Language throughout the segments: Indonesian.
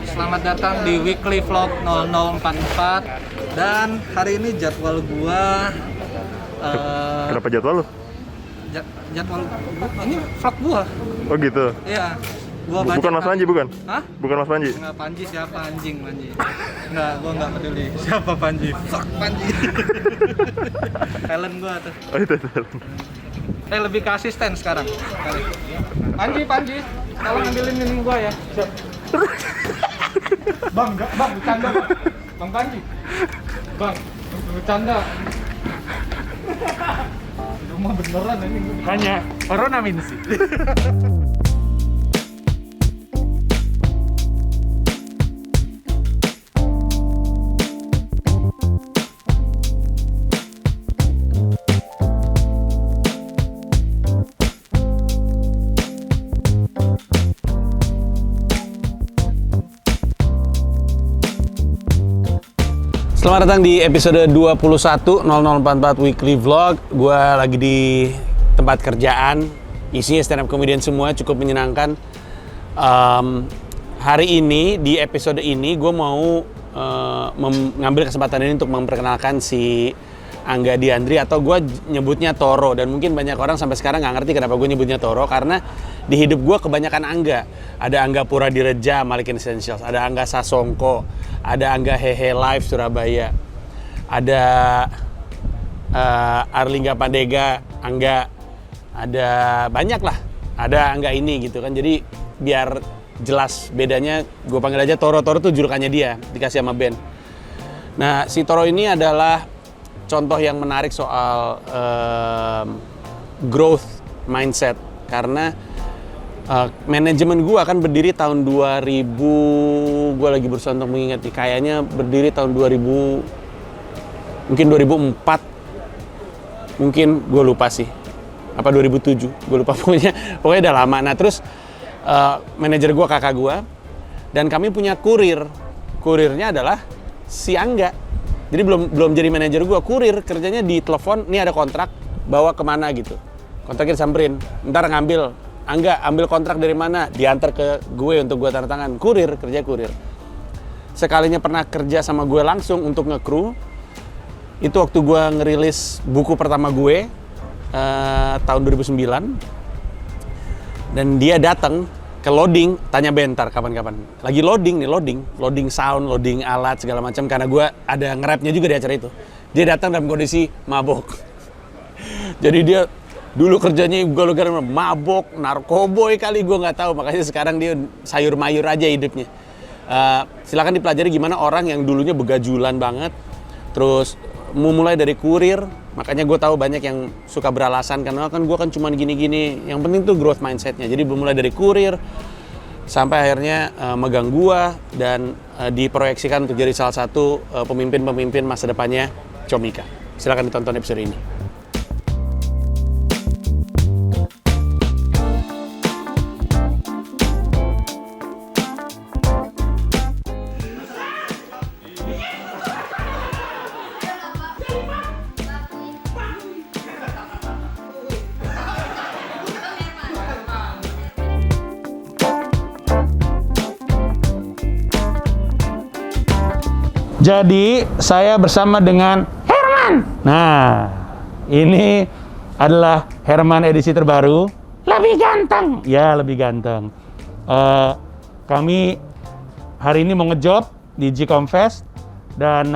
Selamat datang di Weekly Vlog 0044. Dan hari ini jadwal gua Kenapa jadwal lu? jadwal ini vlog gua. Oh gitu? Iya. Bukan Mas Panji, bukan? Hah? Bukan Mas Panji? Enggak, Panji siapa anjing, Panji. Enggak, gua enggak peduli siapa Panji. Fuck Panji. Talent gua tuh. Oh itu. Lebih ke asisten sekarang. Panji, tolong ambilin minum gua ya. Siap. Bang, bercanda Bang. Bang Panji. Bang, bercanda. Rumah beneran ini. Hanya ornaminsi. Selamat datang di episode 21 0044 Weekly Vlog. Gue lagi di tempat kerjaan, isinya stand up comedian semua, cukup menyenangkan. Hari ini, di episode ini, gue mau mengambil kesempatan ini untuk memperkenalkan si Angga Diandri, atau gue nyebutnya Toro. Dan mungkin banyak orang sampai sekarang nggak ngerti kenapa gue nyebutnya Toro, karena di hidup gue kebanyakan Angga. Ada Angga Puradiredja, Malikin Essentials, ada Angga Sasongko, ada Angga Hehe Live Surabaya, ada Arlingga Pandega, Angga, ada banyak lah, ada Angga ini gitu kan. Jadi biar jelas bedanya, gue panggil aja Toro. Toro tuh julukannya dia, dikasih sama band. Nah, si Toro ini adalah contoh yang menarik soal growth mindset, karena manajemen gue kan berdiri tahun 2000, gue lagi berusaha untuk mengingat, kayaknya berdiri tahun 2000, mungkin 2004, mungkin gue lupa sih, apa 2007, gue lupa pokoknya udah lama. Nah terus manajer gue kakak gue, dan kami punya kurirnya adalah si Angga. Jadi belum jadi manajer gue, kurir kerjanya di telepon, ini ada kontrak, bawa kemana gitu, kontraknya disamperin, ntar ngambil, Angga ambil kontrak dari mana, diantar ke gue untuk gue tanda tangan. Kerja kurir. Sekalinya pernah kerja sama gue langsung untuk nge-crew, itu waktu gue ngerilis buku pertama gue tahun 2009, dan dia datang ke loading, tanya bentar kapan-kapan. Lagi loading sound, loading alat segala macam, karena gue ada nge-rapnya juga di acara itu. Dia datang dalam kondisi mabok. Jadi dia dulu kerjanya ugal-ugalan mabok, narkoboy kali, gue nggak tahu. Makanya sekarang dia sayur mayur aja hidupnya. Silakan dipelajari gimana orang yang dulunya begajulan banget, terus mulai dari kurir. Makanya gue tahu banyak yang suka beralasan karena kan gue kan cuma gini-gini. Yang penting tuh growth mindsetnya. Jadi mulai dari kurir sampai akhirnya megang gue dan diproyeksikan untuk jadi salah satu pemimpin masa depannya Comika. Silakan ditonton episode ini. Jadi saya bersama dengan Herman. Nah, ini adalah Herman edisi terbaru. Lebih ganteng. Ya, lebih ganteng. Kami hari ini mau ngejob di G-Com Fest, dan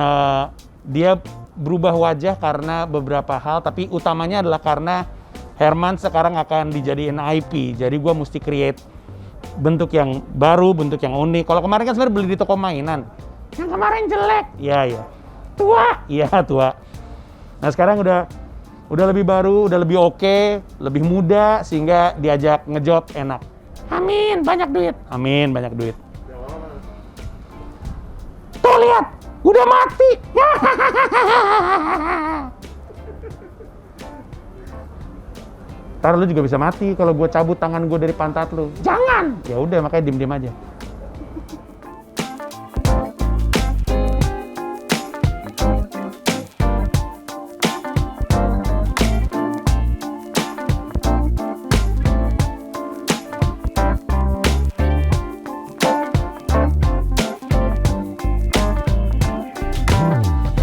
dia berubah wajah karena beberapa hal, tapi utamanya adalah karena Herman sekarang akan dijadiin IP. Jadi gue mesti create bentuk yang baru, bentuk yang unik. Kalau kemarin kan sebenarnya beli di toko mainan. Yang kemarin jelek, ya. Tua. Nah sekarang udah lebih baru, udah lebih oke, lebih muda, sehingga diajak ngejob enak. Amin, banyak duit. Tuh lihat, udah mati. Ntar lu juga bisa mati kalau gue cabut tangan gue dari pantat lu. Jangan. Ya udah, makanya diem-diem aja.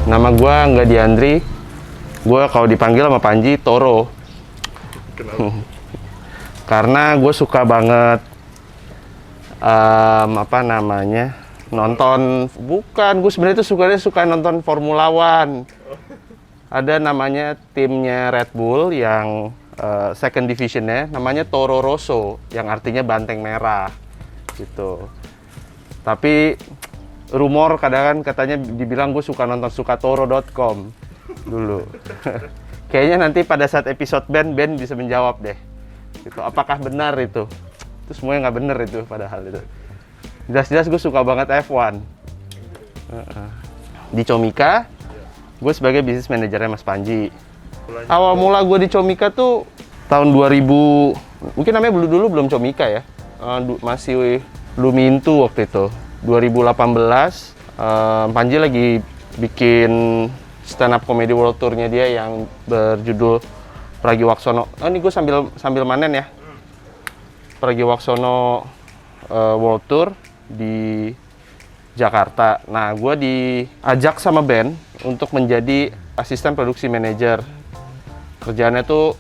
Nama gue nggak Diandri. Gue kalau dipanggil sama Panji, Toro. Karena gue suka banget nonton, bukan, gue sebenarnya tuh suka nonton Formula One. Ada namanya timnya Red Bull yang second divisionnya namanya Toro Rosso, yang artinya banteng merah gitu. Tapi rumor kadang katanya dibilang gue suka nonton sukatoro.com dulu. Kayaknya nanti pada saat episode Ben bisa menjawab deh gitu, apakah benar itu semuanya nggak bener itu, padahal itu jelas-jelas gue suka banget F1. Di Comika gue sebagai bisnis manajernya Mas Panji. Awal mula gue di Comika tuh tahun 2000, mungkin namanya dulu belum Comika ya, masih Lumintu waktu itu. 2018 Panji lagi bikin stand up comedy world tour-nya dia yang berjudul Pragiwaksono. Oh, ini gue sambil manen ya. Pragiwaksono world tour di Jakarta. Nah, gue diajak sama band untuk menjadi asisten produksi manajer. Kerjaannya tuh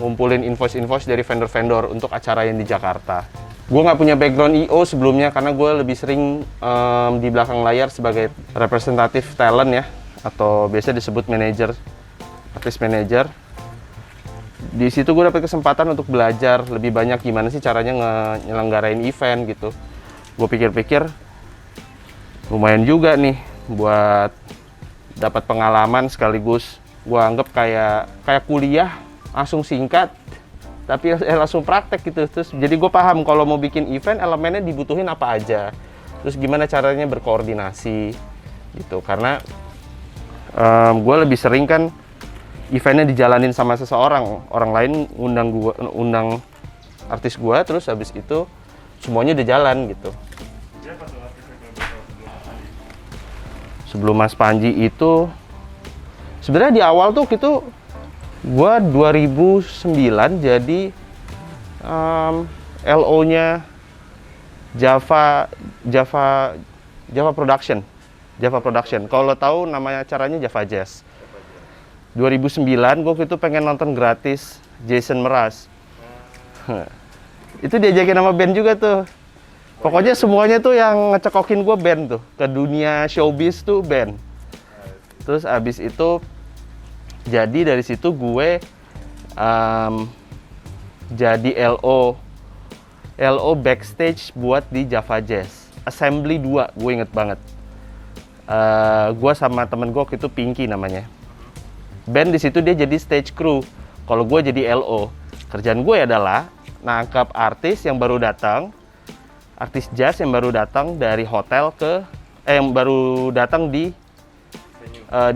ngumpulin invoice dari vendor-vendor untuk acara yang di Jakarta. Gue nggak punya background I.O. sebelumnya karena gue lebih sering di belakang layar sebagai representatif talent ya, atau biasa disebut manager, artist manager. Di situ gue dapet kesempatan untuk belajar lebih banyak gimana sih caranya nyelenggarain event gitu. Gue pikir-pikir lumayan juga nih buat dapat pengalaman, sekaligus gue anggap kayak kuliah langsung singkat tapi langsung praktek gitu. Terus jadi gue paham kalau mau bikin event elemennya dibutuhin apa aja, terus gimana caranya berkoordinasi gitu. Karena gue lebih sering kan eventnya dijalanin sama seseorang, orang lain undang artis gue, terus habis itu semuanya udah jalan gitu. Sebelum Mas Panji itu sebenarnya di awal tuh gitu, gue 2009 jadi LO-nya Java Production. Kalau tahu namanya acaranya Java Jazz. 2009 gue itu pengen nonton gratis Jason Mraz. Itu diajakin sama band juga tuh. Pokoknya semuanya tuh yang ngecekokin gue band tuh. Ke dunia showbiz tuh band. Terus abis itu jadi dari situ gue jadi LO backstage buat di Java Jazz Assembly 2, gue inget banget. Gue sama temen gue itu Pinky namanya. Band di situ dia jadi stage crew, kalau gue jadi LO. Kerjaan gue adalah nangkap artis yang baru datang, artis jazz yang baru datang dari hotel yang baru datang di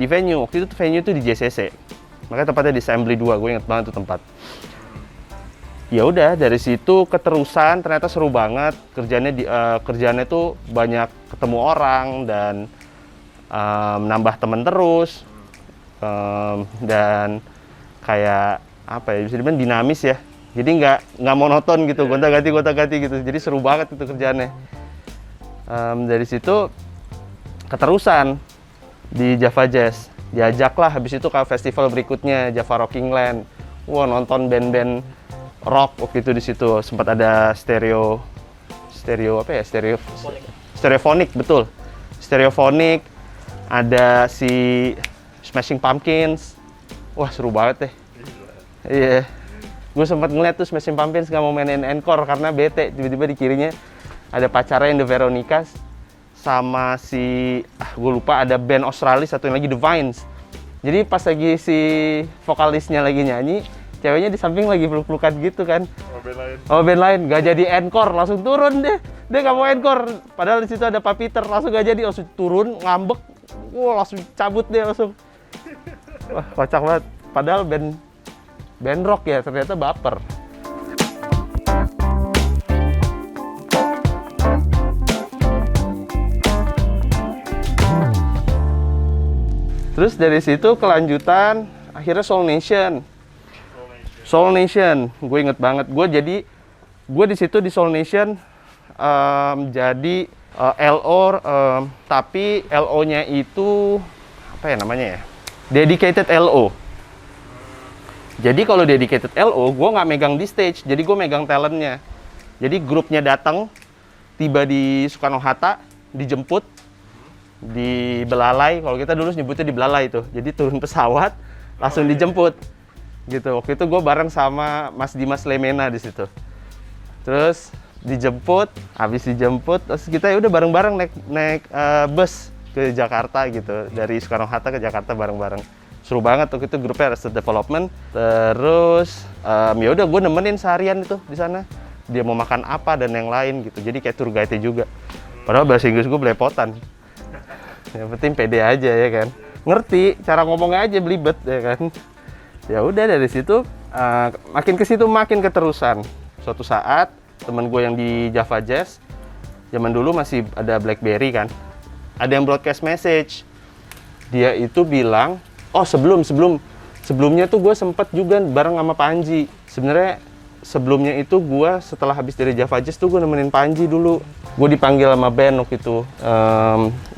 venue. Waktu itu venue itu di JCC, makanya tempatnya di Assembly 2, gue inget banget tuh tempat. Ya udah, dari situ keterusan, ternyata seru banget kerjaannya tuh banyak ketemu orang dan nambah temen terus, dan kayak apa ya, bisa dibilang dinamis ya. Jadi nggak monoton gitu, gonta-ganti gitu. Jadi seru banget itu kerjaannya. Dari situ keterusan di Java Jazz, diajaklah habis itu ke festival berikutnya, Java Rocking Land. Wah, nonton band-band rock waktu itu. Di situ sempat ada stereophonic, betul, stereophonic. Ada si Smashing Pumpkins. Wah, seru banget deh. Iya, gue sempat ngeliat tuh Smashing Pumpkins nggak mau mainin encore karena bete, tiba-tiba di kirinya ada pacarnya yang The Veronicas sama si gue lupa, ada band Australia satu yang lagi The Vines. Jadi pas lagi si vokalisnya lagi nyanyi, ceweknya di samping lagi peluk-pelukan gitu kan. Band lain nggak jadi encore, langsung turun deh. Dia nggak mau encore, padahal di situ ada Pak Peter, langsung nggak jadi, langsung turun ngambek. Wah, langsung cabut deh langsung. Wah, kocak banget. Padahal band rock ya, ternyata baper. Terus dari situ kelanjutan, akhirnya Soul Nation, gue inget banget. Gue di situ di Soul Nation jadi LO, tapi LO-nya itu apa ya namanya ya? Dedicated LO. Jadi kalau dedicated LO, gue nggak megang di stage, jadi gue megang talentnya. Jadi grupnya datang, tiba di Soekarno-Hatta, dijemput di Belalai. Kalau kita dulu nyebutnya di Belalai itu. Jadi turun pesawat, langsung dijemput. Gitu. Waktu itu gue bareng sama Mas Dimas Lemena di situ. Terus dijemput, habis dijemput, terus kita ya udah bareng-bareng naik bus ke Jakarta gitu, dari Soekarno-Hatta ke Jakarta bareng-bareng. Seru banget tuh, itu grupnya Arrested Development. Terus ya udah gue nemenin seharian itu di sana. Dia mau makan apa dan yang lain gitu. Jadi kayak tour guide juga. Padahal bahasa Inggris gue belepotan. Yang penting pede aja ya kan. Ngerti cara ngomongnya aja belibet ya kan. Ya udah dari situ makin ke situ makin keterusan. Suatu saat temen gue yang di Java Jazz, zaman dulu masih ada BlackBerry kan, ada yang broadcast message. Dia itu bilang, oh sebelumnya tuh gue sempet juga bareng sama Panji. Sebenarnya sebelumnya itu gue setelah habis dari Java Jazz tuh gue nemenin Panji dulu. Gue dipanggil sama band waktu itu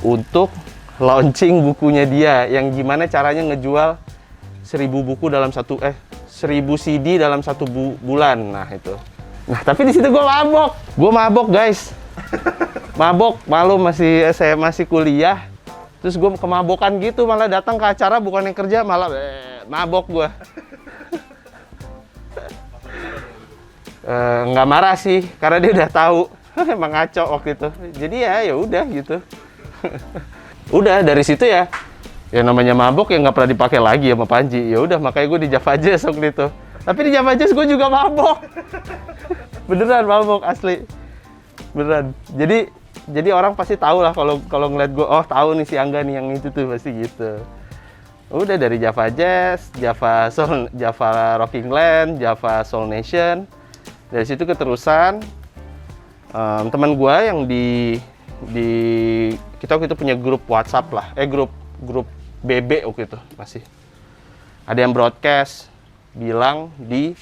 untuk launching bukunya dia, yang gimana caranya ngejual 1000 buku dalam 1000 CD dalam satu bulan. Nah itu. Nah, tapi di situ gue mabok. Gue mabok, guys. Mabok, malu saya masih kuliah. Terus gue kemabokan gitu, malah datang ke acara bukannya kerja, malah mabok gue. Nggak marah sih, karena dia udah tahu. Emang ngaco waktu itu. Jadi ya udah gitu. Udah dari situ ya. Ya namanya mabok ya nggak pernah dipakai lagi sama Panji. Ya udah makanya gue di Java Jazz waktu itu. Tapi di Java Jazz gue juga mabok. Beneran mabok asli. Beneran. Jadi orang pasti tahu lah kalau ngeliat gue, oh tahu nih si Angga nih yang itu tuh, pasti gitu. Udah dari Java Jazz, Java Rocking Land, Java Soul Nation. Dari situ keterusan teman gue yang di kita waktu itu punya grup WhatsApp lah, grup BB waktu itu masih. Ada yang broadcast bilang di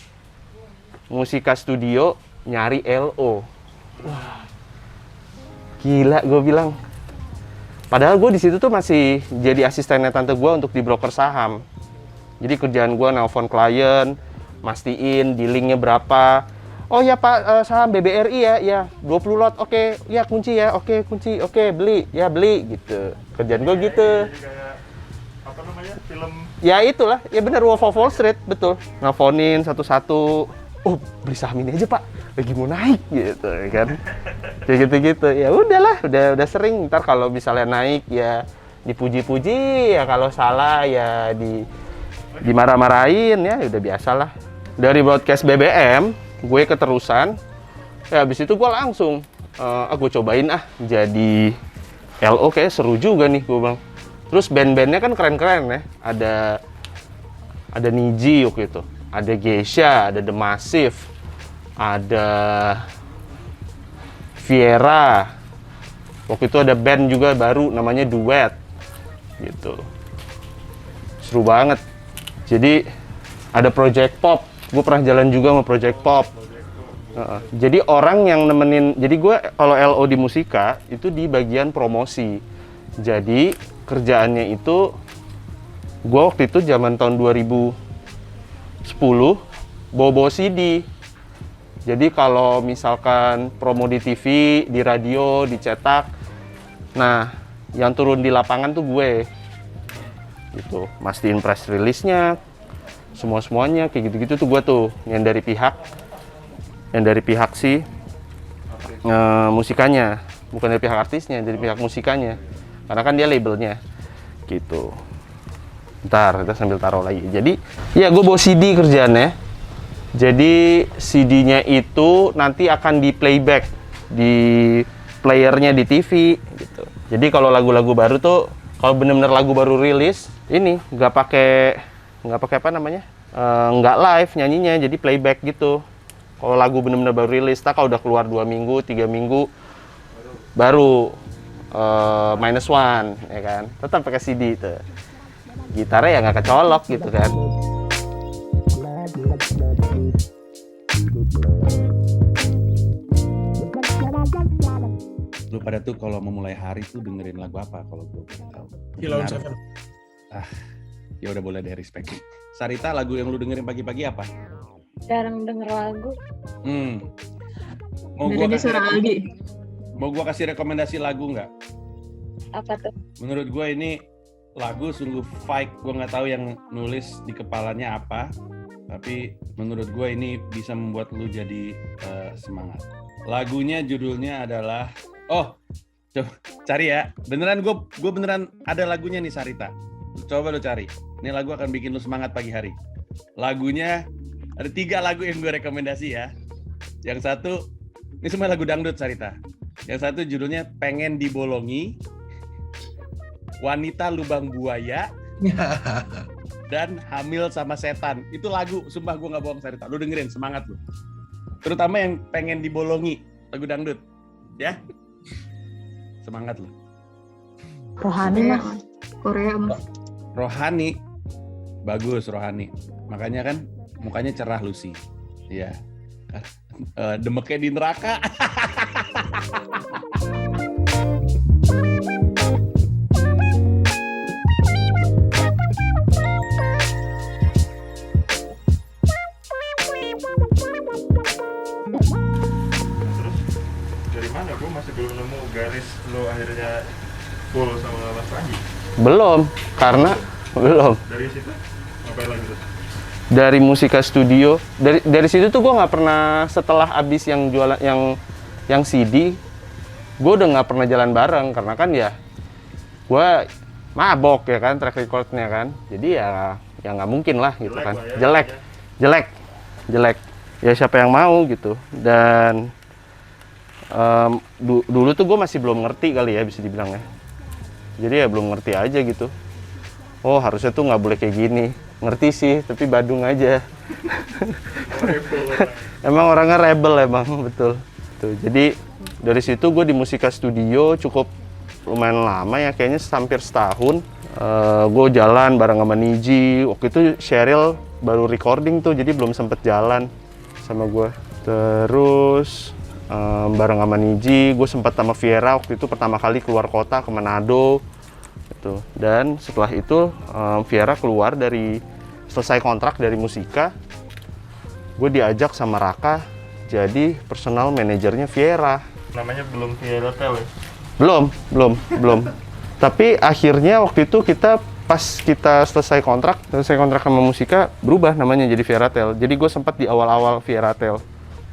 Musika Studio nyari LO. Wah, gila gue bilang. Padahal gue di situ tuh masih jadi asistennya tante gue untuk di broker saham. Jadi kerjaan gue nelpon klien, mastiin dealingnya berapa. Oh ya Pak, saham BBRI ya 20 lot, oke, ya kunci ya, oke kunci, oke beli, ya beli gitu. Kerjaan gue gitu. Jadi kayak apa namanya, film. Ya itulah, ya benar, Wolf of Wall Street, betul. Nelfonin satu-satu. Oh, beli saham ini aja Pak, lagi mau naik gitu kan. Kayak gitu-gitu. Ya udahlah, udah sering. Ntar kalau misalnya naik ya dipuji-puji, ya kalau salah ya dimarah-marahin, ya udah biasalah. Dari broadcast BBM, gue keterusan. Ya habis itu gue langsung gue cobain jadi LO, kayak seru juga nih gue bilang. Terus band-bandnya kan keren-keren ya. Ada Niji waktu itu. Ada Geisha, ada The Massive, ada Viera. Waktu itu ada band juga baru namanya Duet. Gitu. Seru banget. Jadi ada Project Pop. Gue pernah jalan juga sama Project Pop. Jadi orang yang nemenin, jadi gue kalau LO di Musika itu di bagian promosi. Jadi kerjaannya itu, gue waktu itu zaman tahun 2010 bawa CD. Jadi kalau misalkan promo di TV, di radio, dicetak, nah yang turun di lapangan tuh gue. Gitu, mastiin press release-nya, semuanya kayak gitu-gitu tuh gue tuh, yang dari pihak si musikanya, bukan dari pihak artisnya, dari pihak musikanya, karena kan dia labelnya gitu. Ntar kita sambil taruh lagi. Jadi ya gue bawa CD kerjaannya. Jadi CD-nya itu nanti akan di playback di playernya di TV gitu. Jadi kalau lagu-lagu baru tuh, kalau bener-bener lagu baru rilis, ini nggak pakai apa namanya, nggak live nyanyinya, jadi playback gitu. Kalau lagu bener-bener baru rilis, kalau udah keluar 2 minggu, 3 minggu, baru -1, ya kan. Tetap pakai CD tuh. Gitarnya ya nggak kecolok gitu kan. Lu pada tuh kalau memulai hari tuh dengerin lagu apa kalau gue boleh tahu? Kilon Seven. Ya udah boleh deh, respect. Sarita, lagu yang lu dengerin pagi-pagi apa? Jarang denger lagu. Mau gua kasih rekomendasi lagu nggak? Apa tuh? Menurut gua ini lagu sungguh fake. Gua nggak tahu yang nulis di kepalanya apa, tapi menurut gua ini bisa membuat lu jadi semangat. Lagunya judulnya adalah coba cari ya. Beneran gua beneran ada lagunya nih, Sarita. Coba lu cari. Ini lagu akan bikin lu semangat pagi hari. Lagunya ada 3 lagu yang gue rekomendasi ya. Yang satu, ini semua lagu dangdut, Sarita. Yang satu judulnya Pengen Dibolongi, Wanita Lubang Buaya, dan Hamil Sama Setan. Itu lagu, sumpah gue gak bohong, Sarita. Lu dengerin, semangat lu. Terutama yang Pengen Dibolongi, lagu dangdut. Ya? Semangat lu. Rohani Mas. Korea Mas. Rohani. Bagus, Rohani. Makanya kan mukanya cerah Lucy. Iya. Demeknya di neraka. Dari mana? Gue masih belum nemu garis lo akhirnya full sama Mas Panji. Belum, karena belum. Dari situ ngapain lagi tuh? Dari Musika Studio, dari situ tuh gue nggak pernah, setelah abis yang jualan yang CD, gue udah nggak pernah jalan bareng karena kan ya gue mabok ya kan, track recordnya kan, jadi ya nggak mungkin lah gitu kan, jelek ya siapa yang mau gitu. Dan dulu tuh gue masih belum ngerti kali ya bisa dibilang ya, jadi ya belum ngerti aja gitu. Oh harusnya tuh nggak boleh kayak gini. Ngerti sih, tapi badung aja. Emang orangnya rebel emang, betul. Tuh, jadi dari situ gue di Musika Studio cukup lumayan lama ya, kayaknya hampir setahun. Gue jalan bareng sama Niji. Waktu itu Cheryl baru recording tuh, jadi belum sempet jalan sama gue. Terus bareng sama Niji, gue sempat sama Viera waktu itu pertama kali keluar kota ke Manado. Gitu. Dan setelah itu Viera keluar selesai kontrak dari Musika, gue diajak sama Raka jadi personal manajernya Viera. Namanya belum Viera Tel ya? Belum. Tapi akhirnya waktu itu pas kita selesai kontrak sama Musika, berubah namanya jadi Viera Tel. Jadi gue sempat di awal-awal Viera Tel.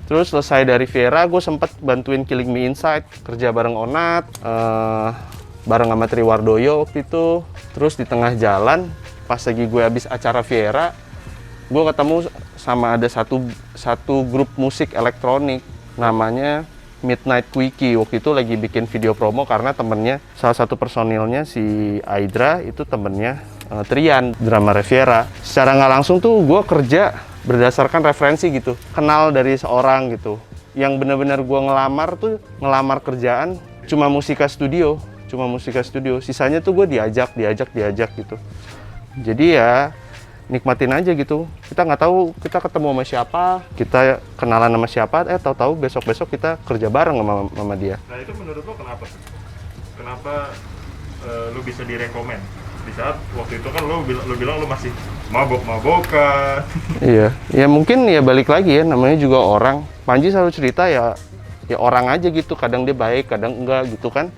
Terus selesai dari Viera, gue sempat bantuin Killing Me Inside, kerja bareng Onat, bareng sama Triwardoyo waktu itu. Terus di tengah jalan, pas lagi gue habis acara Viera, gue ketemu sama ada satu grup musik elektronik namanya Midnight Quickie. Waktu itu lagi bikin video promo karena temennya, salah satu personilnya si Aidra itu temennya Trian, drama Viera. Secara nggak langsung tuh gue kerja berdasarkan referensi gitu, kenal dari seorang gitu. Yang benar-benar gue ngelamar kerjaan cuma Musika Studio, sisanya tuh gue diajak gitu. Jadi ya nikmatin aja gitu. Kita nggak tahu kita ketemu sama siapa, kita kenalan sama siapa, tahu-tahu besok kita kerja bareng sama dia. Nah itu menurut lo kenapa? Kenapa lo bisa direkomen? Di saat waktu itu kan lo bilang lo masih mabok-mabokan. Iya, ya mungkin ya balik lagi ya, namanya juga orang. Panji selalu cerita ya orang aja gitu, kadang dia baik, kadang enggak gitu kan.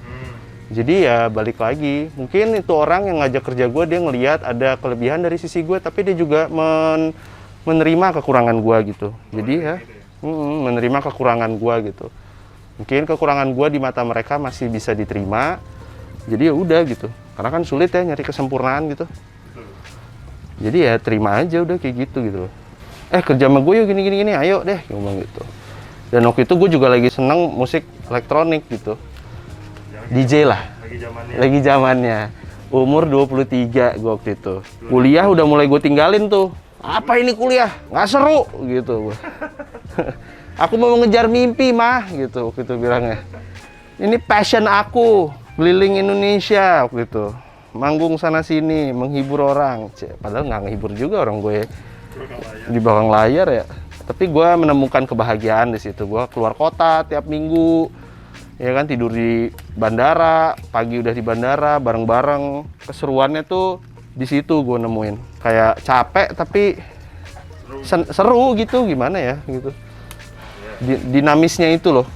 Jadi ya balik lagi, mungkin itu orang yang ngajak kerja gue, dia ngelihat ada kelebihan dari sisi gue, tapi dia juga menerima kekurangan gue gitu. Jadi ya menerima kekurangan gue gitu. Mungkin kekurangan gue di mata mereka masih bisa diterima, jadi ya udah gitu. Karena kan sulit ya nyari kesempurnaan gitu. Jadi ya terima aja udah kayak gitu. Kerja sama gue yuk gini, ayo deh ngomong gitu. Dan waktu itu gue juga lagi seneng musik elektronik gitu. DJ lah, lagi zamannya. Umur 23 gue waktu itu. Kuliah udah mulai gue tinggalin tuh. Apa ini kuliah? Nggak seru gitu. Aku mau mengejar mimpi mah gitu waktu itu bilangnya. Ini passion aku, keliling Indonesia waktu itu. Manggung sana sini, menghibur orang. Padahal nggak ngehibur juga orang gue di belakang layar ya. Tapi gue menemukan kebahagiaan di situ. Gue keluar kota tiap minggu. Ya kan, tidur di bandara, pagi udah di bandara, bareng-bareng. Keseruannya tuh Di situ gue nemuin kayak capek tapi seru gitu, gimana ya gitu. Dinamisnya itu loh.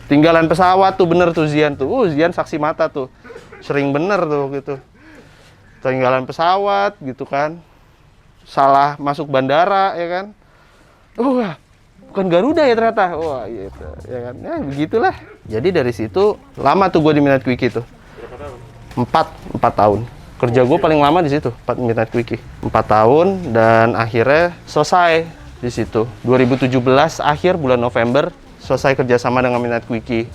Tinggalan pesawat tuh bener tuh Zian tuh. Zian saksi mata tuh. Sering bener tuh gitu. Tinggalan pesawat gitu kan. Salah masuk bandara ya kan. Wah, bukan Garuda ya ternyata. Wah, gitu ya kan. Ya begitulah. Jadi dari situ lama tuh gue di Midnight Quickie tuh. Berapa tahun? 4 tahun. Kerja gue paling lama di situ, Midnight Quickie. 4 tahun dan akhirnya selesai di situ. 2017 akhir bulan November selesai kerjasama dengan Midnight Quickie.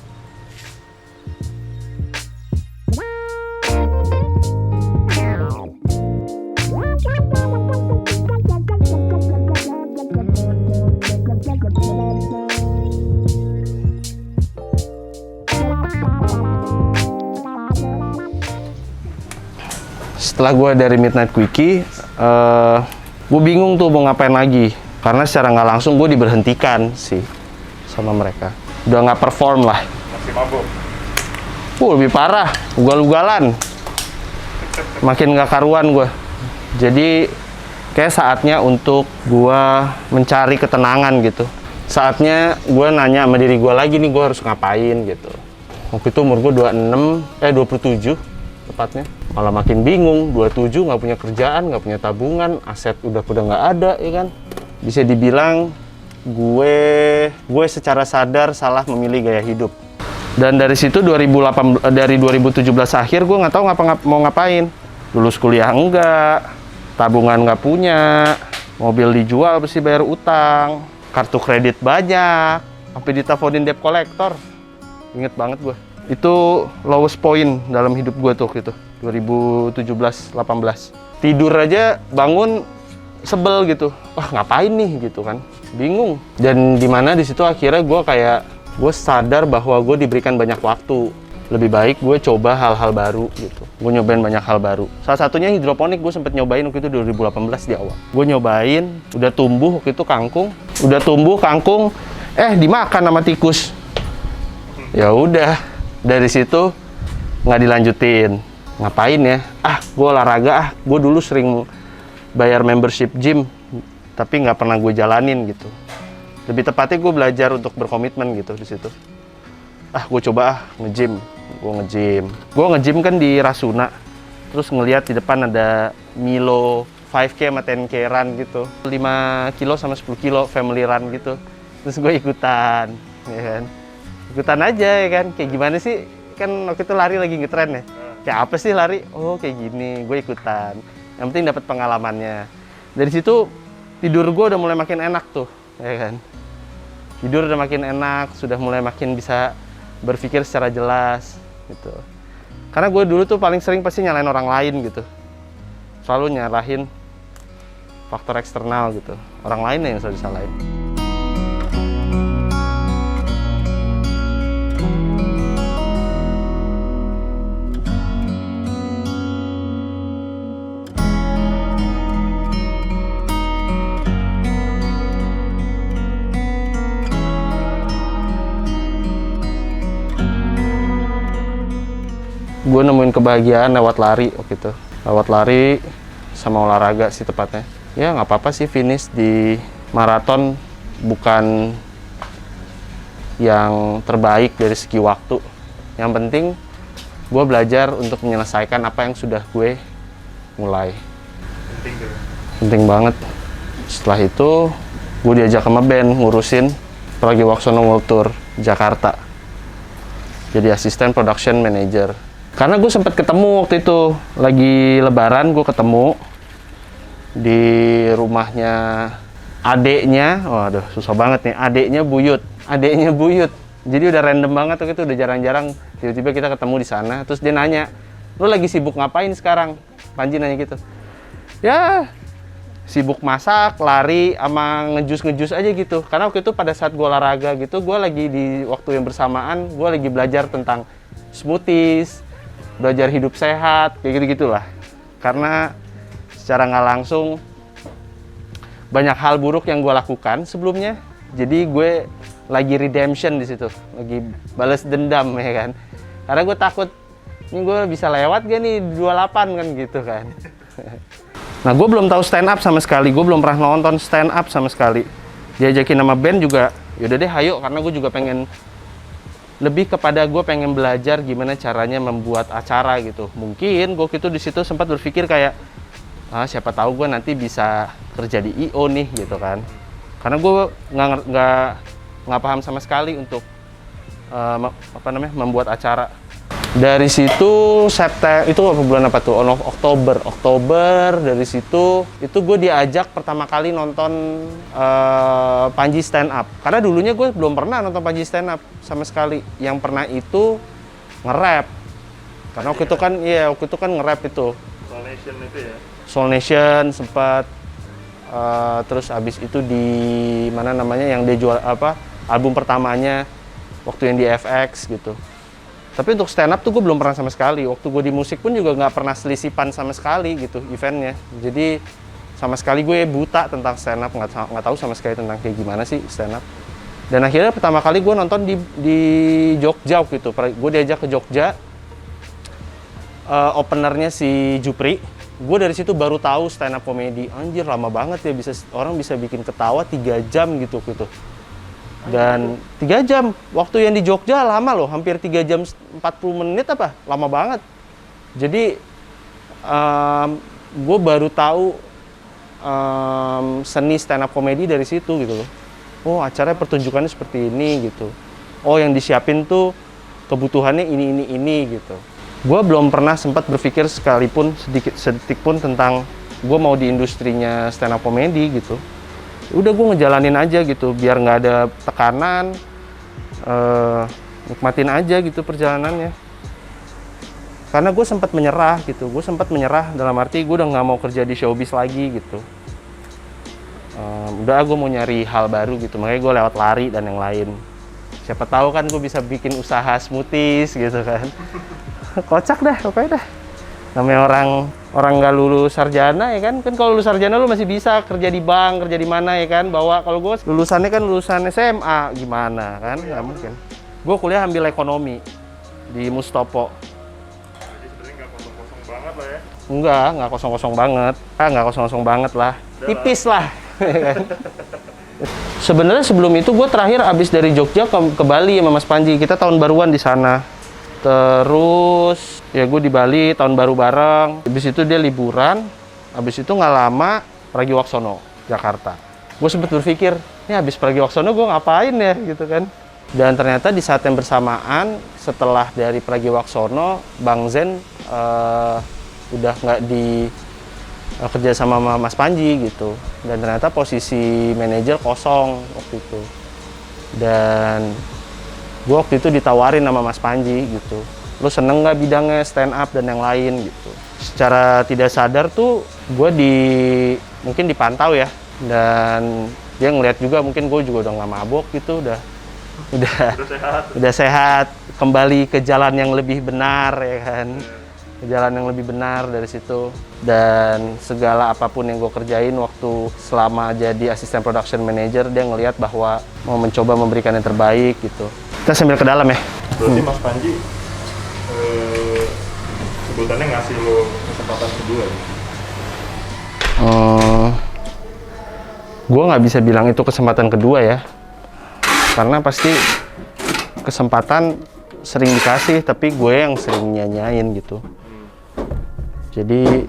Setelah gue dari Midnight Quickie, gue bingung tuh mau ngapain lagi. Karena secara nggak langsung gue diberhentikan sih sama mereka. Udah nggak perform lah. Masih mabuk. Lebih parah, ugal-ugalan. Makin nggak karuan gue. Jadi kayak saatnya untuk gue mencari ketenangan gitu. Saatnya gue nanya sama diri gue lagi nih, gue harus ngapain gitu. Waktu itu umur gue 27 tepatnya. Malah makin bingung, 27 nggak punya kerjaan, nggak punya tabungan, aset udah nggak ada ya kan. Bisa dibilang gue secara sadar salah memilih gaya hidup. Dan dari situ dari 2017 akhir gue nggak tahu mau ngapain. Lulus kuliah enggak, tabungan nggak punya, mobil dijual mesti bayar utang, kartu kredit banyak, sampai diteleponin debt collector. Ingat banget gue. Itu lowest point dalam hidup gue tuh gitu, 2017-18. Tidur aja bangun sebel gitu, wah ngapain nih gitu kan, bingung. Dan dimana di situ akhirnya gue sadar bahwa gue diberikan banyak waktu. Lebih baik gue coba hal-hal baru gitu. Gue nyobain banyak hal baru. Salah satunya hidroponik, gue sempet nyobain waktu itu 2018 di awal. Gue nyobain, udah tumbuh waktu itu kangkung, dimakan sama tikus. Ya udah. Dari situ nggak dilanjutin. Ngapain ya? Gue olahraga. Gue dulu sering bayar membership gym, tapi nggak pernah gue jalanin gitu. Lebih tepatnya gue belajar untuk berkomitmen gitu di situ. Gue coba nge-gym. Gue nge-gym kan di Rasuna. Terus ngelihat di depan ada Milo 5K sama 10K run gitu. 5 kilo sama 10 kilo family run gitu. Terus gue ikutan, ya kan. Ikutan aja ya kan, kayak gimana sih, kan waktu itu lari lagi ngetren ya, kayak apa sih lari, kayak gini, gue ikutan, yang penting dapat pengalamannya. Dari situ tidur gue udah mulai makin enak tuh, ya kan, tidur udah makin enak, sudah mulai makin bisa berpikir secara jelas gitu. Karena gue dulu tuh paling sering pasti nyalain orang lain gitu, selalu nyalahin faktor eksternal gitu, orang lain yang selalu disalahin. Gue nemuin kebahagiaan lewat lari waktu itu. Lewat lari sama olahraga sih tepatnya. Ya nggak apa-apa sih finish di maraton bukan yang terbaik dari segi waktu. Yang penting gue belajar untuk menyelesaikan apa yang sudah gue mulai. Penting banget. Setelah itu gue diajak sama band ngurusin Pragiwaksono World Tour Jakarta. Jadi asisten production manager. Karena gue sempat ketemu waktu itu, lagi lebaran gue ketemu di rumahnya adeknya, waduh susah banget nih, adeknya Buyut. Jadi udah random banget waktu itu, udah jarang-jarang tiba-tiba kita ketemu di sana. Terus dia nanya, lu lagi sibuk ngapain sekarang? Panji nanya gitu. Ya sibuk masak, lari, sama ngejus aja gitu. Karena waktu itu pada saat gue olahraga gitu, gue lagi di waktu yang bersamaan, gue lagi belajar tentang smoothies, belajar hidup sehat, kayak gitu-gitulah. Karena secara nggak langsung banyak hal buruk yang gue lakukan sebelumnya. Jadi gue lagi redemption di situ, lagi balas dendam ya kan. Karena gue takut ini gue bisa lewat gak nih 28 kan gitu kan. Nah gue belum tahu stand up sama sekali, gue belum pernah nonton stand up sama sekali. Diajakin sama band juga, yaudah deh ayo, karena gue juga pengen lebih kepada gue pengen belajar gimana caranya membuat acara gitu. Mungkin gue gitu di situ sempat berpikir kayak, siapa tahu gue nanti bisa kerja di IO nih gitu kan. Karena gue nggak paham sama sekali untuk membuat acara. Dari situ itu bulan apa tuh? Oktober dari situ itu gue diajak pertama kali nonton Panji stand up. Karena dulunya gue belum pernah nonton Panji stand up sama sekali. Yang pernah itu nge-rap. Karena waktu itu kan nge-rap itu. Soul Nation itu ya. Soul Nation sempat terus abis itu di mana namanya yang dia jual album pertamanya waktu yang di FX gitu. Tapi untuk stand up tuh gue belum pernah sama sekali. Waktu gue di musik pun juga nggak pernah selisipan sama sekali gitu eventnya. Jadi sama sekali gue buta tentang stand up, nggak tahu sama sekali tentang kayak gimana sih stand up. Dan akhirnya pertama kali gue nonton di Jogja gitu. Gue diajak ke Jogja, openernya si Jupri. Gue dari situ baru tahu stand up komedi. Anjir lama banget ya, orang bisa bikin ketawa 3 jam gitu. Dan 3 jam, waktu yang di Jogja lama loh, hampir 3 jam 40 menit apa, lama banget. Jadi gue baru tahu seni stand up komedi dari situ gitu loh. Oh acaranya pertunjukannya seperti ini gitu. Oh yang disiapin tuh kebutuhannya ini gitu. Gue belum pernah sempat berpikir sekalipun sedetik pun tentang gue mau di industrinya stand up komedi gitu. Udah gue ngejalanin aja gitu biar nggak ada tekanan, nikmatin aja gitu perjalanannya. Karena gue sempat menyerah gitu, dalam arti gue udah nggak mau kerja di showbiz lagi gitu. Udah gue mau nyari hal baru gitu, makanya gue lewat lari dan yang lain. Siapa tahu kan gue bisa bikin usaha smoothies gitu kan. Kocak dah pokoknya dah. Namanya orang nggak lulus sarjana ya kan kalau lulus sarjana lu masih bisa kerja di bank, kerja di mana ya kan, bawa kalau gue lulusannya kan lulusan SMA gimana kan, nggak mungkin. Gue kuliah ambil ekonomi di Mustopo. Jadi sebenarnya nggak kosong-kosong banget lah ya. Nggak kosong-kosong banget. Nggak kosong-kosong banget lah. Tipis lah. Sebenarnya sebelum itu gue terakhir abis dari Jogja ke Bali sama Mas Panji. Kita tahun baruan di sana. Terus ya gue di Bali tahun baru bareng. Habis itu dia liburan. Habis itu nggak lama Pragiwaksono Jakarta. Gue sempat berpikir, ini habis Pragiwaksono gue ngapain ya gitu kan. Dan ternyata di saat yang bersamaan setelah dari Pragiwaksono, Bang Zen udah nggak di kerja sama Mas Panji gitu. Dan ternyata posisi manajer kosong waktu itu. Dan gue waktu itu ditawarin sama Mas Panji gitu, lo seneng nggak bidangnya stand up dan yang lain gitu. Secara tidak sadar tuh gue mungkin dipantau ya, dan dia ngeliat juga mungkin gue juga udah nggak mabok gitu, udah sehat, kembali ke jalan yang lebih benar ya kan, ke jalan yang lebih benar dari situ. Dan segala apapun yang gue kerjain waktu selama jadi asisten production manager, dia ngeliat bahwa mau mencoba memberikan yang terbaik gitu. Kita sambil ke dalam ya. Berarti Mas Panji sebutannya ngasih lo kesempatan kedua ya? Gue nggak bisa bilang itu kesempatan kedua ya. Karena pasti kesempatan sering dikasih, tapi gue yang sering nyanyain gitu. Jadi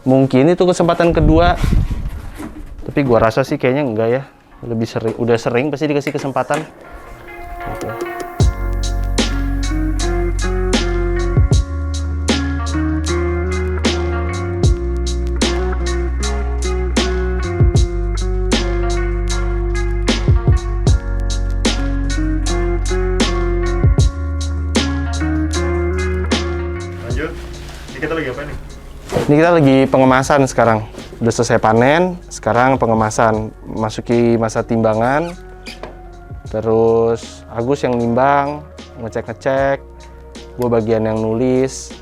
mungkin itu kesempatan kedua. Tapi gue rasa sih kayaknya enggak ya. Lebih sering, udah sering pasti dikasih kesempatan. Gitu. Lanjut, ini kita lagi apa nih? Ini kita lagi pengemasan sekarang. Udah selesai panen, sekarang pengemasan. Masuki masa timbangan. Terus Agus yang nimbang, ngecek-ngecek. Gue bagian yang nulis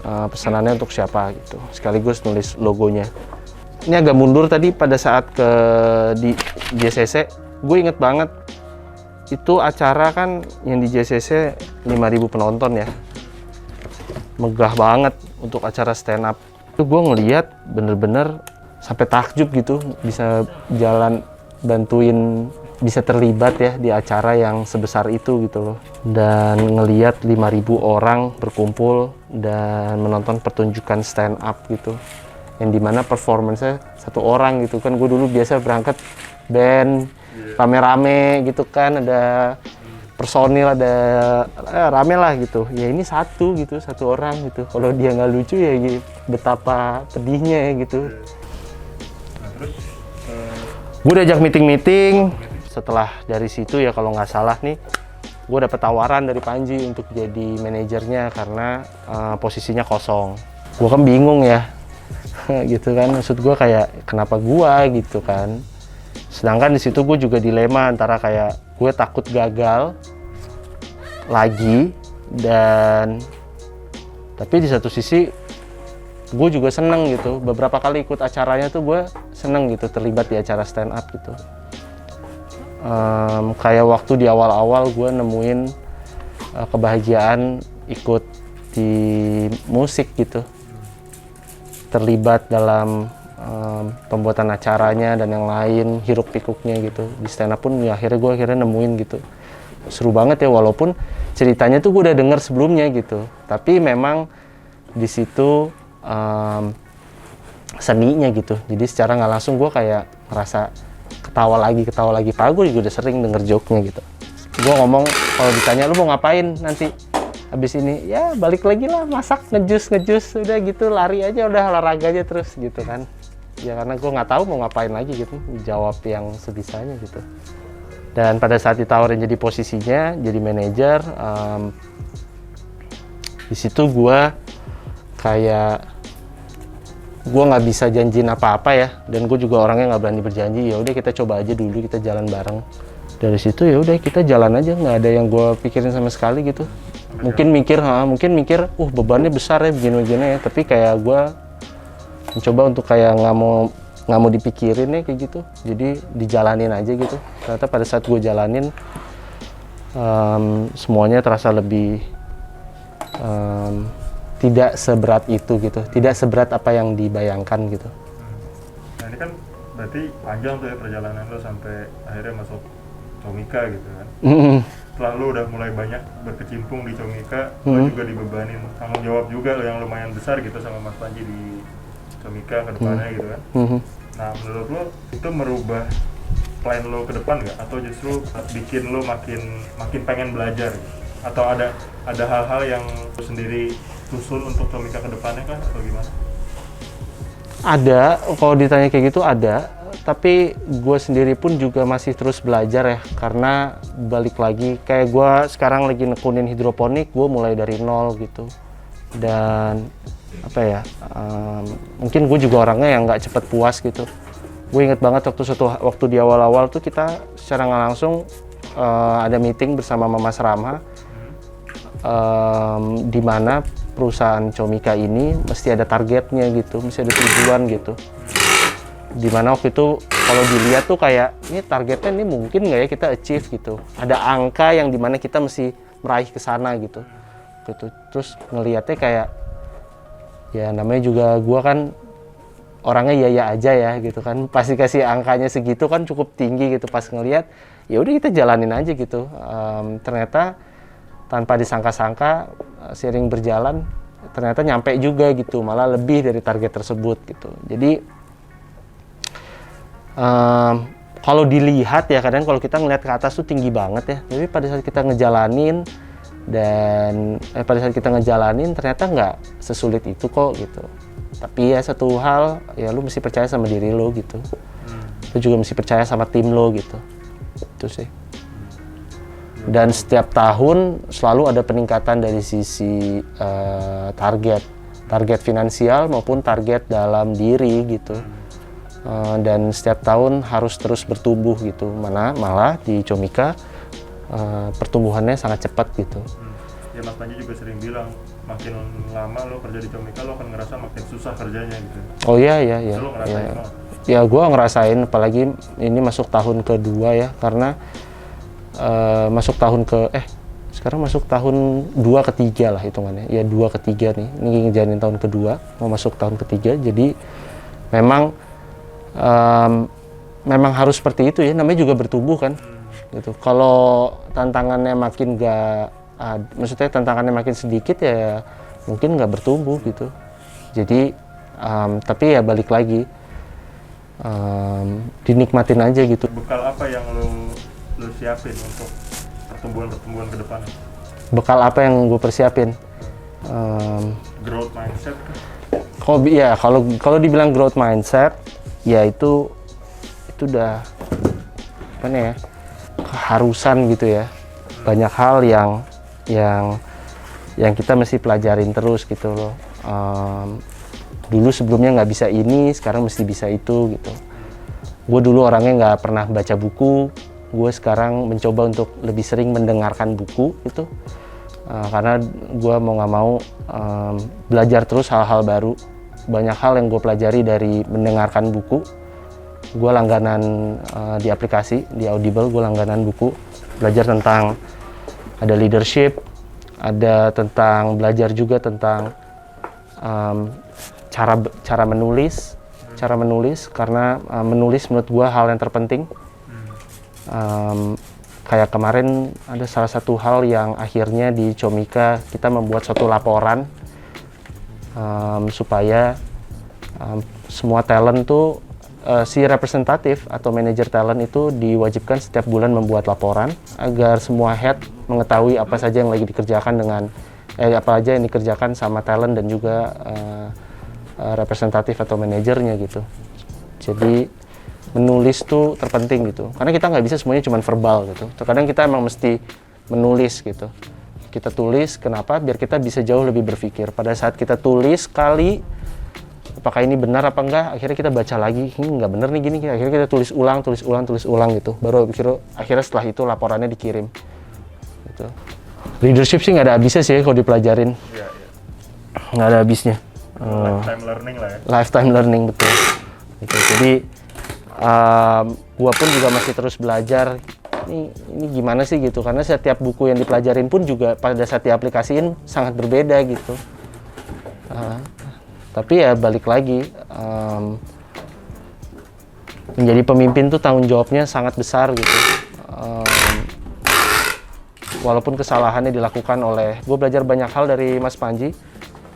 pesanannya untuk siapa gitu. Sekaligus nulis logonya. Ini agak mundur tadi pada saat di JCC. Gue inget banget, itu acara kan yang di JCC 5.000 penonton ya. megah banget untuk acara stand up. Itu gue ngeliat bener-bener sampai takjub gitu, bisa jalan bantuin, bisa terlibat ya di acara yang sebesar itu gitu loh. Dan ngeliat 5.000 orang berkumpul dan menonton pertunjukan stand up gitu, yang dimana performance-nya satu orang gitu kan. Gue dulu biasa berangkat band rame-rame gitu kan, ada personil, ada rame lah gitu. Ya ini satu orang gitu. Kalau dia nggak lucu ya betapa pedihnya ya gitu. Nah, terus Gue diajak meeting. Setelah dari situ ya kalau nggak salah nih, gue dapet tawaran dari Panji untuk jadi manajernya karena posisinya kosong. Gue kan bingung ya, gitu kan. Maksud gue kayak kenapa gue gitu kan. Sedangkan di situ gue juga dilema antara kayak gue takut gagal lagi, dan tapi di satu sisi gue juga seneng gitu. Beberapa kali ikut acaranya tuh gue seneng gitu, terlibat di acara stand up gitu. Kayak waktu di awal-awal gue nemuin kebahagiaan ikut di musik gitu, terlibat dalam pembuatan acaranya dan yang lain, hiruk pikuknya gitu. Di stand up pun ya akhirnya nemuin gitu, seru banget ya, walaupun ceritanya tuh gue udah denger sebelumnya gitu, tapi memang di situ seninya gitu. Jadi secara nggak langsung gue kayak ngerasa ketawa lagi. Padahal gue juga udah sering denger joke-nya gitu. Gue ngomong, kalau ditanya lu mau ngapain nanti habis ini, ya balik lagi lah, masak, ngejus, udah gitu, lari aja, udah olahraga aja terus gitu kan. Ya karena gue nggak tahu mau ngapain lagi gitu, jawab yang sebisanya gitu. Dan pada saat ditawarin jadi posisinya, jadi manajer, di situ gue kayak gue nggak bisa janjiin apa-apa ya, dan gue juga orangnya nggak berani berjanji. Ya udah kita coba aja dulu, kita jalan bareng. Dari situ ya udah kita jalan aja, nggak ada yang gue pikirin sama sekali gitu. Mungkin mikir, bebannya besar ya begini-begini ya, tapi kayak gue mencoba untuk kayak nggak mau dipikirin ya kayak gitu. Jadi dijalanin aja gitu. Ternyata pada saat gue jalanin, semuanya terasa lebih tidak seberat itu gitu, tidak seberat apa yang dibayangkan gitu. Nah ini kan berarti panjang tuh ya perjalanan lo sampai akhirnya masuk Comika gitu kan. Setelah lo udah mulai banyak berkecimpung di Comika, lo juga dibebanin tanggung jawab juga lo yang lumayan besar gitu sama Mas Panji di Comika ke depannya gitu kan. Nah menurut lo itu merubah plan lo ke depan nggak? Atau justru bikin lo makin pengen belajar gitu? Atau ada hal-hal yang lo sendiri susun untuk Comika ke depannya kan, atau gimana? Ada, kalau ditanya kayak gitu ada, tapi gue sendiri pun juga masih terus belajar ya, karena balik lagi kayak gue sekarang lagi nekunin hidroponik, gue mulai dari nol gitu. Dan apa ya, mungkin gue juga orangnya yang nggak cepet puas gitu. Gue inget banget waktu di awal-awal tuh kita secara nggak langsung ada meeting bersama Mas Ramha, di mana perusahaan Comika ini mesti ada targetnya gitu, mesti ada tujuan gitu. Dimana waktu itu kalau dilihat tuh kayak ini targetnya ini mungkin nggak ya kita achieve gitu. Ada angka yang dimana kita mesti meraih ke sana gitu. Terus ngelihatnya kayak ya namanya juga gua kan orangnya ya aja ya gitu kan. Pasti kasih angkanya segitu kan cukup tinggi gitu. Pas ngelihat ya udah kita jalanin aja gitu. Ternyata tanpa disangka-sangka seiring berjalan ternyata nyampe juga gitu, malah lebih dari target tersebut gitu. Jadi kalau dilihat ya kadang kalau kita ngelihat ke atas tuh tinggi banget ya, tapi pada saat kita ngejalanin ternyata nggak sesulit itu kok gitu. Tapi ya satu hal ya lu mesti percaya sama diri lo gitu, lu juga mesti percaya sama tim lo gitu, itu sih. Dan setiap tahun selalu ada peningkatan dari sisi target finansial maupun target dalam diri gitu. Dan setiap tahun harus terus bertumbuh gitu. Malah di Comika pertumbuhannya sangat cepat gitu. Ya Mas Panji juga sering bilang makin lama lo kerja di Comika lo akan ngerasa makin susah kerjanya gitu. Oh iya. Lo ngerasain banget? Ya gue ngerasain, apalagi ini masuk tahun kedua ya, karena masuk tahun sekarang masuk tahun 2 ketiga lah hitungannya, ya 2 ketiga nih, ini ngejalanin tahun kedua, mau masuk tahun ketiga, jadi memang memang harus seperti itu ya, namanya juga bertumbuh kan, gitu. Kalau tantangannya makin maksudnya tantangannya makin sedikit ya mungkin nggak bertumbuh gitu. Jadi tapi ya balik lagi, dinikmatin aja gitu. Bekal apa yang lu siapin untuk pertumbuhan ke depan? Bekal apa yang gue persiapin? Growth mindset? Kalau dibilang growth mindset, ya itu udah apa nih ya, keharusan gitu ya. Banyak hal yang kita mesti pelajarin terus gitu loh. Dulu sebelumnya nggak bisa ini, sekarang mesti bisa itu gitu. Gue dulu orangnya nggak pernah baca buku, gue sekarang mencoba untuk lebih sering mendengarkan buku gitu. Karena gue mau nggak mau belajar terus hal-hal baru. Banyak hal yang gue pelajari dari mendengarkan buku. Gue langganan di aplikasi, di Audible, gue langganan buku. Belajar tentang, ada leadership, ada tentang belajar juga tentang cara menulis, karena menulis menurut gue hal yang terpenting. Kayak kemarin ada salah satu hal yang akhirnya di Comika kita membuat suatu laporan supaya semua talent tuh si representatif atau manajer talent itu diwajibkan setiap bulan membuat laporan agar semua head mengetahui apa saja yang lagi dikerjakan dengan apa aja yang dikerjakan sama talent dan juga representatif atau manajernya gitu. Jadi menulis tuh terpenting gitu, karena kita nggak bisa semuanya cuma verbal gitu. Terkadang kita emang mesti menulis gitu. Kita tulis, kenapa? Biar kita bisa jauh lebih berpikir. Pada saat kita tulis sekali, apakah ini benar apa enggak? Akhirnya kita baca lagi, ini nggak benar nih gini. Akhirnya kita tulis ulang gitu. Baru akhirnya setelah itu laporannya dikirim. Gitu. Leadership sih nggak ada habisnya sih kalau dipelajarin. Iya. Nggak ada habisnya. Lifetime learning lah ya. Lifetime learning, betul. Gitu. Jadi gua pun juga masih terus belajar. Ini gimana sih gitu, karena setiap buku yang dipelajarin pun juga pada saat diaplikasiin sangat berbeda gitu. Tapi ya balik lagi, menjadi pemimpin tuh tanggung jawabnya sangat besar gitu. Walaupun kesalahannya dilakukan oleh, gue belajar banyak hal dari Mas Panji.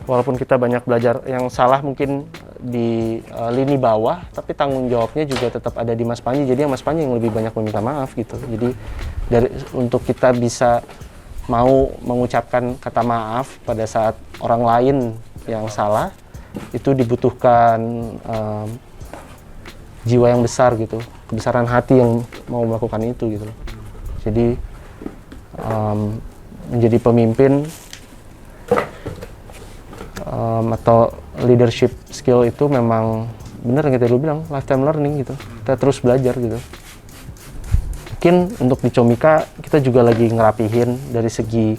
Walaupun kita banyak belajar yang salah mungkin di lini bawah, tapi tanggung jawabnya juga tetap ada di Mas Panji. Jadi Mas Panji yang lebih banyak meminta maaf gitu. Jadi untuk kita bisa mau mengucapkan kata maaf pada saat orang lain yang salah, itu dibutuhkan jiwa yang besar gitu, kebesaran hati yang mau melakukan itu gitu. Jadi menjadi pemimpin atau leadership skill itu memang benar yang kita dulu bilang, lifetime learning gitu. Kita terus belajar gitu. Mungkin untuk di Comika kita juga lagi ngerapihin dari segi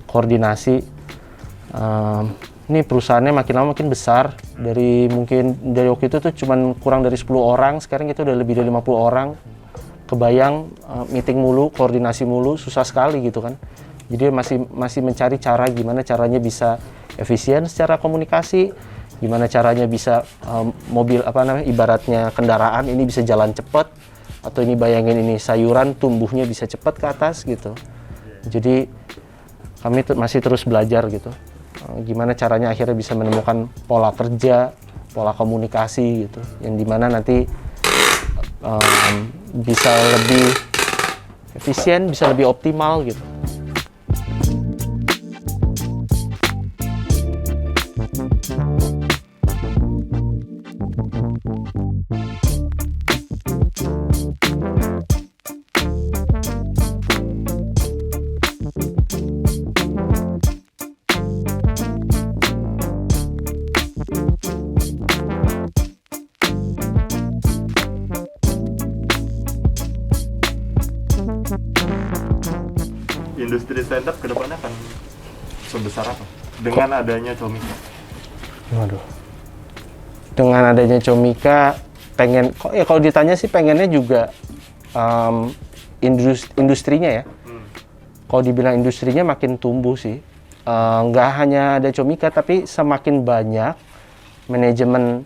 koordinasi. Ini perusahaannya makin lama makin besar. Dari waktu itu tuh cuman kurang dari 10 orang, sekarang kita udah lebih dari 50 orang. Kebayang meeting mulu, koordinasi mulu, susah sekali gitu kan. Jadi masih mencari cara gimana caranya bisa efisien secara komunikasi, gimana caranya bisa mobil ibaratnya kendaraan ini bisa jalan cepat, atau ini bayangin ini sayuran tumbuhnya bisa cepat ke atas gitu. Jadi kami masih terus belajar gitu, gimana caranya akhirnya bisa menemukan pola kerja, pola komunikasi gitu, yang dimana nanti bisa lebih efisien, bisa lebih optimal gitu. Industri stand up kedepannya akan sebesar apa dengan adanya Comika? Waduh. Dengan adanya Comika, kalau ditanya sih pengennya juga industrinya ya. kalau dibilang industrinya makin tumbuh sih. Nggak hanya ada Comika, tapi semakin banyak manajemen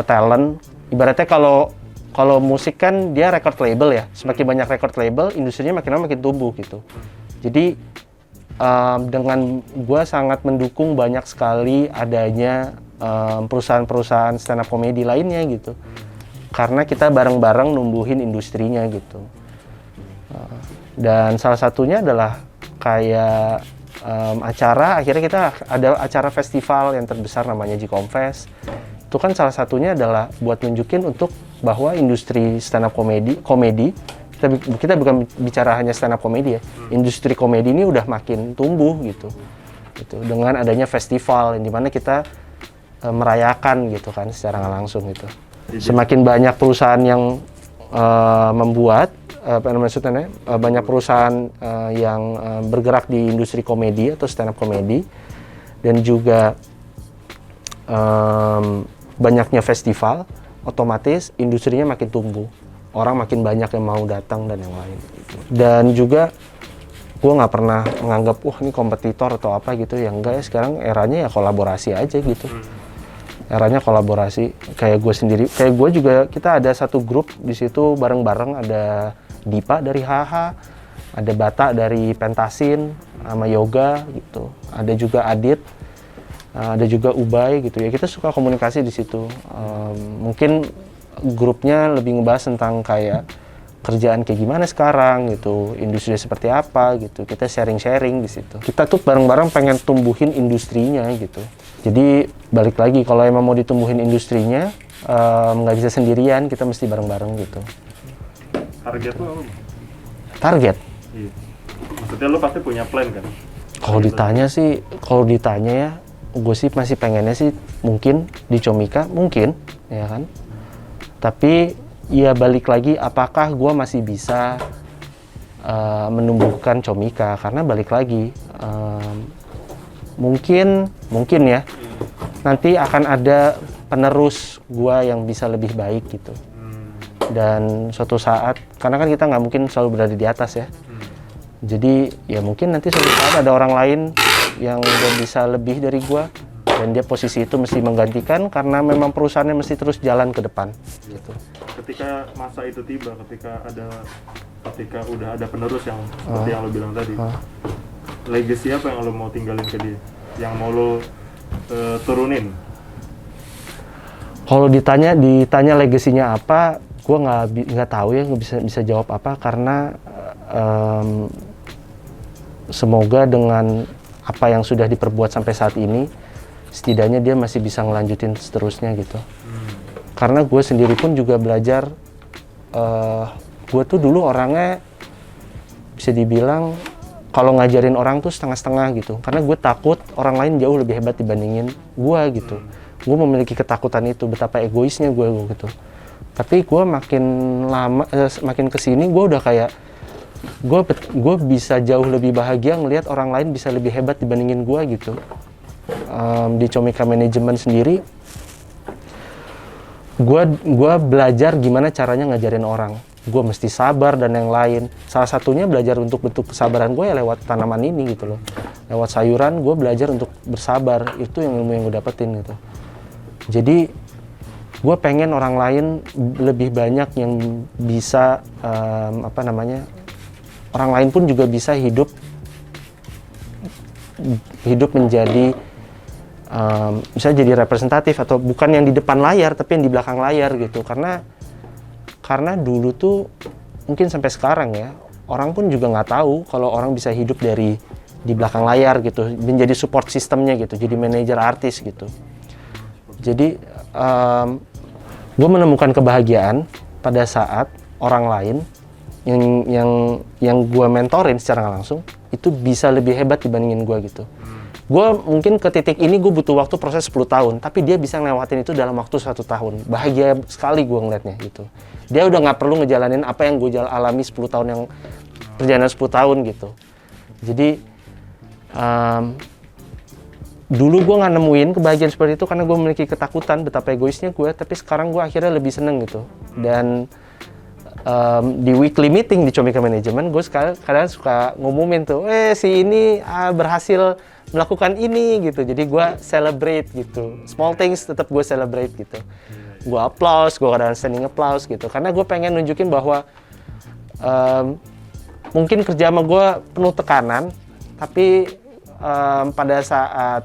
talent. Ibaratnya kalau musik kan dia record label ya, semakin banyak record label, industrinya makin lama makin tumbuh gitu. Jadi dengan gue sangat mendukung banyak sekali adanya perusahaan-perusahaan stand up comedy lainnya gitu, karena kita bareng-bareng numbuhin industrinya gitu. Dan salah satunya adalah kayak akhirnya kita ada acara festival yang terbesar namanya Jkomfest. Itu kan salah satunya adalah buat nunjukin untuk bahwa industri stand up komedi kita bukan bicara hanya stand up komedi ya, industri komedi ini udah makin tumbuh gitu dengan adanya festival yang dimana kita merayakan gitu kan secara nggak langsung gitu. Semakin banyak perusahaan yang membuat maksudnya banyak perusahaan yang bergerak di industri komedi atau stand up komedi, dan juga banyaknya festival, otomatis industrinya makin tumbuh, orang makin banyak yang mau datang dan yang lain. Dan juga gue nggak pernah menganggap wah ini kompetitor atau apa gitu, ya enggak ya, sekarang eranya ya kolaborasi aja gitu. Eranya kolaborasi, kayak gue sendiri, kayak gue juga, kita ada satu grup di situ bareng-bareng, ada Dipa dari HH, ada Bata dari Pentasin sama Yoga gitu, ada juga Adit, ada juga Ubay gitu ya. Kita suka komunikasi di situ. Mungkin grupnya lebih ngebahas tentang kayak kerjaan kayak gimana sekarang gitu, industri seperti apa gitu. Kita sharing-sharing di situ. Kita tuh bareng-bareng pengen tumbuhin industrinya gitu. Jadi balik lagi, kalau emang mau ditumbuhin industrinya, nggak bisa sendirian, kita mesti bareng-bareng gitu. Target lo apa? Target? Iya. Maksudnya lo pasti punya plan kan? Kalau ditanya ya, gue sih masih pengennya sih mungkin di Comika, mungkin, ya kan. Tapi ya balik lagi, apakah gue masih bisa menumbuhkan Comika? Karena balik lagi, mungkin ya, nanti akan ada penerus gue yang bisa lebih baik gitu. Dan suatu saat, karena kan kita nggak mungkin selalu berada di atas ya. Jadi ya mungkin nanti suatu saat ada orang lain yang udah bisa lebih dari gue, dan dia posisi itu mesti menggantikan, karena memang perusahaannya mesti terus jalan ke depan gitu. Ketika masa itu tiba, ketika udah ada penerus yang seperti yang lo bilang tadi, legacy apa yang lo mau tinggalin ke dia, yang mau lo turunin? Kalau ditanya legasinya apa, gue nggak tahu ya, nggak bisa jawab apa, karena semoga dengan apa yang sudah diperbuat sampai saat ini, setidaknya dia masih bisa ngelanjutin seterusnya gitu. Karena gue sendiri pun juga belajar, gue tuh dulu orangnya bisa dibilang kalau ngajarin orang tuh setengah-setengah gitu, karena gue takut orang lain jauh lebih hebat dibandingin gue gitu. Gue memiliki ketakutan itu, betapa egoisnya gue gitu. Tapi gue makin kesini, gue udah kayak gue bisa jauh lebih bahagia ngelihat orang lain bisa lebih hebat dibandingin gue gitu. Di Comika Management sendiri, gue belajar gimana caranya ngajarin orang. Gue mesti sabar dan yang lain. Salah satunya belajar untuk bentuk kesabaran gue ya lewat tanaman ini gitu loh. Lewat sayuran gue belajar untuk bersabar. Itu yang ilmu yang gue dapetin gitu. Jadi gue pengen orang lain lebih banyak yang bisa orang lain pun juga bisa hidup menjadi bisa jadi representatif, atau bukan yang di depan layar tapi yang di belakang layar gitu. Karena dulu tuh mungkin sampai sekarang ya, orang pun juga nggak tahu kalau orang bisa hidup dari di belakang layar gitu, menjadi support sistemnya gitu, jadi manajer artis gitu. Jadi gue menemukan kebahagiaan pada saat orang lain yang gue mentorin secara langsung itu bisa lebih hebat dibandingin gue gitu. Gue mungkin ke titik ini gue butuh waktu proses 10 tahun, tapi dia bisa ngelewatin itu dalam waktu 1 tahun. Bahagia sekali gue ngeliatnya gitu. Dia udah nggak perlu ngejalanin apa yang gue alami 10 tahun yang perjalanan 10 tahun gitu. Jadi dulu gue nggak nemuin kebahagiaan seperti itu karena gue memiliki ketakutan betapa egoisnya gue, tapi sekarang gue akhirnya lebih seneng gitu. Dan di weekly meeting di Comika Management, gue kadang suka ngumumin tuh, si ini berhasil melakukan ini gitu. Jadi gue celebrate gitu. Small things tetap gue celebrate gitu. Gue applause, gue kadang standing applause gitu. Karena gue pengen nunjukin bahwa mungkin kerja sama gue penuh tekanan, tapi pada saat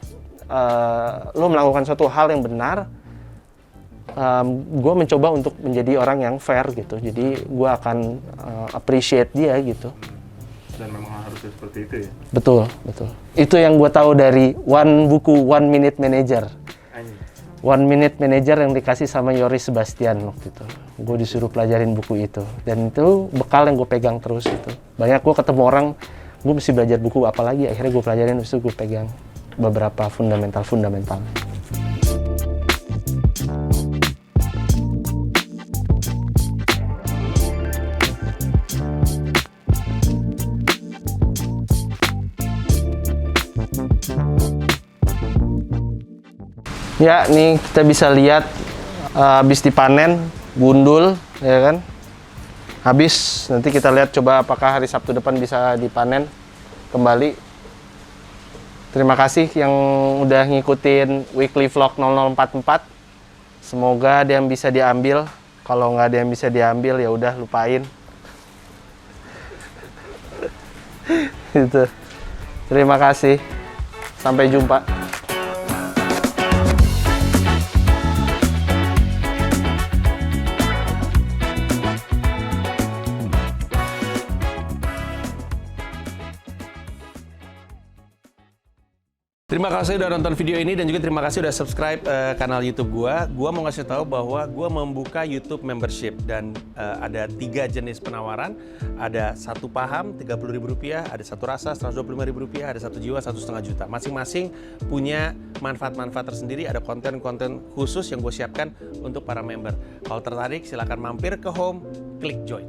lo melakukan suatu hal yang benar, gue mencoba untuk menjadi orang yang fair gitu. Jadi gue akan appreciate dia gitu. Dan memang harusnya seperti itu ya. Betul, betul. Itu yang gue tahu dari buku One Minute Manager. One Minute Manager yang dikasih sama Yoris Sebastian waktu itu. Gue disuruh pelajarin buku itu. Dan itu bekal yang gue pegang terus gitu. Banyak gue ketemu orang, gue mesti belajar buku apa lagi. Akhirnya gue pelajarin, terus gue pegang beberapa fundamental. Ya, nih kita bisa lihat habis dipanen, gundul, ya kan? Habis, nanti kita lihat coba apakah hari Sabtu depan bisa dipanen kembali. Terima kasih yang udah ngikutin weekly vlog 0044. Semoga ada yang bisa diambil. Kalau nggak ada yang bisa diambil, ya udah lupain. Gitu. Terima kasih. Sampai jumpa. Terima kasih udah nonton video ini dan juga terima kasih udah subscribe kanal YouTube gua. Gua mau ngasih tahu bahwa gua membuka YouTube membership dan ada 3 jenis penawaran. Ada 1 paham Rp30.000, ada 1 rasa Rp125.000, ada 1 jiwa Rp1,5 juta. Masing-masing punya manfaat-manfaat tersendiri. Ada konten-konten khusus yang gue siapkan untuk para member. Kalau tertarik silahkan mampir ke home, klik join.